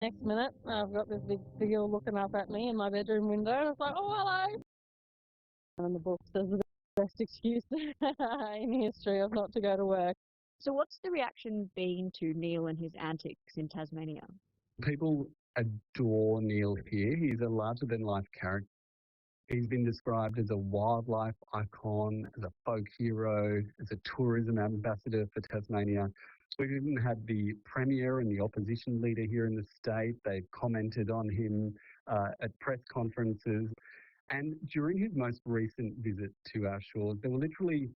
Next minute, I've got this big seal looking up at me in my bedroom window. And it's like, oh, hello. And the book says the best excuse in history of not to go to work. So what's the reaction been to Neil and his antics in Tasmania? People adore Neil here. He's a larger-than-life character. He's been described as a wildlife icon, as a folk hero, as a tourism ambassador for Tasmania. We've even had the Premier and the opposition leader here in the state. They've commented on him at press conferences. And during his most recent visit to our shores, there were literally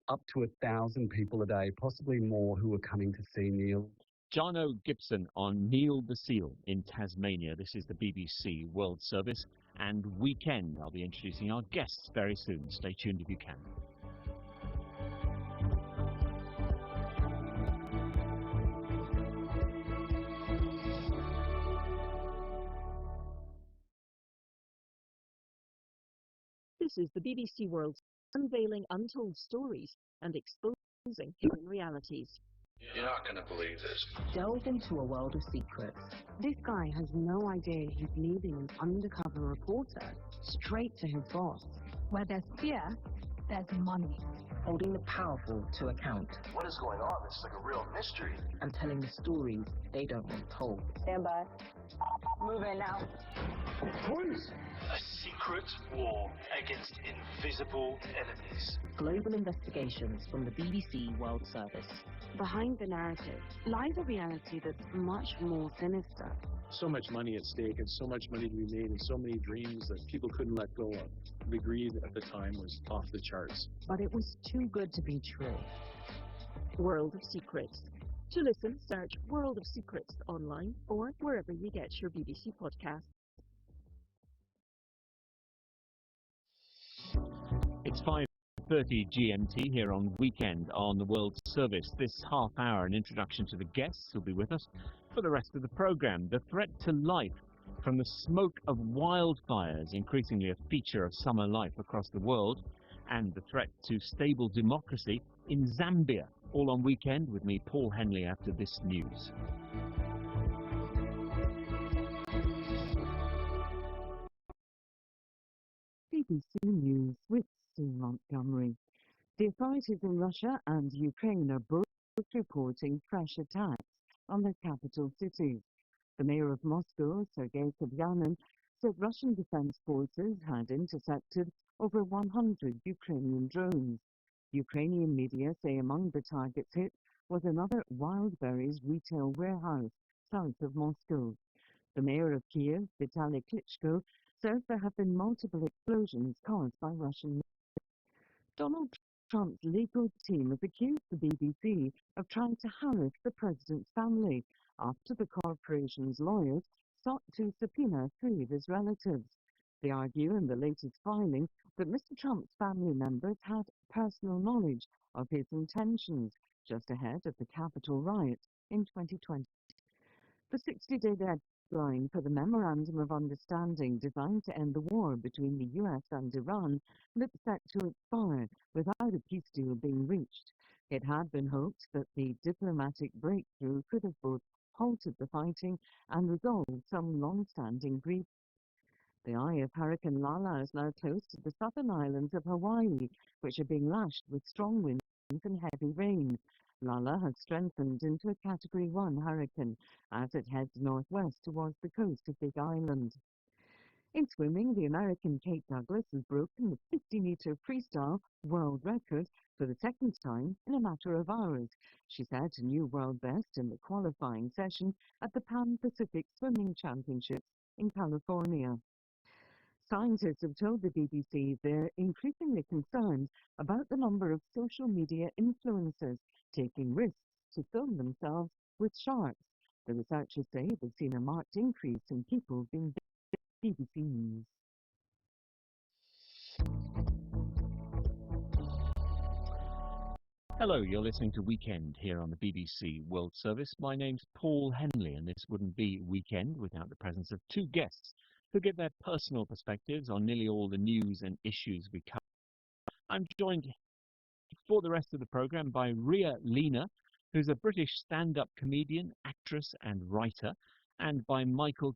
up to 1,000 people a day, possibly more, who were coming to see Neil. Jono Gibson on Neil the Seal in Tasmania. This is the BBC World Service and Weekend. I'll be introducing our guests very soon. Stay tuned if you can. This is the BBC World, unveiling untold stories and exposing hidden realities. You're not going to believe this. Delve into a world of secrets. This guy has no idea he's leading an undercover reporter straight to his boss. Where there's fear, there's money. Holding the powerful to account. What is going on? This is like a real mystery. And telling the stories they don't want told. Stand by. Move in now. Police! A secret war against invisible enemies. Global investigations from the BBC World Service. Behind the narrative lies a reality that's much more sinister. So much money at stake and so much money to be made and so many dreams that people couldn't let go of. The greed at the time was off the charts. But it was too good to be true. World of Secrets. To listen, search World of Secrets online or wherever you get your BBC podcasts. It's 5:30 GMT here on Weekend on the World Service. This half hour, an introduction to the guests who'll be with us for the rest of the programme. The threat to life from the smoke of wildfires, increasingly a feature of summer life across the world, and the threat to stable democracy in Zambia. All on Weekend with me, Paul Henley, after this news. BBC News with Sue Montgomery. The authorities in Russia and Ukraine are both reporting fresh attacks on their capital cities. The mayor of Moscow, Sergei Sobyanin, said Russian defense forces had intercepted over 100 Ukrainian drones. Ukrainian media say among the targets hit was another Wildberries retail warehouse south of Moscow. The mayor of Kiev, Vitaly Klitschko, says there have been multiple explosions caused by Russian. Donald Trump's legal team has accused the BBC of trying to harass the president's family after the corporation's lawyers sought to subpoena three of his relatives. They argue in the latest filing that Mr. Trump's family members had personal knowledge of his intentions just ahead of the Capitol riot in 2020. The 60-day deadline for the Memorandum of Understanding designed to end the war between the US and Iran looks set to expire without a peace deal being reached. It had been hoped that the diplomatic breakthrough could have both halted the fighting and resolved some long-standing grief. The eye of Hurricane Lala is now close to the southern islands of Hawaii, which are being lashed with strong winds and heavy rain. Lala has strengthened into a Category 1 hurricane as it heads northwest towards the coast of Big Island. In swimming, the American Kate Douglas has broken the 50-meter freestyle world record for the second time in a matter of hours. She set a new world best in the qualifying session at the Pan Pacific Swimming Championships in California. Scientists have told the BBC they're increasingly concerned about the number of social media influencers taking risks to film themselves with sharks. The researchers say they've seen a marked increase in people being BBC News. Hello, you're listening to Weekend here on the BBC World Service. My name's Paul Henley, and this wouldn't be Weekend without the presence of two guests who give their personal perspectives on nearly all the news and issues we cover. I'm joined for the rest of the programme by Ria Lina, who's a British stand-up comedian, actress and writer, and by Michael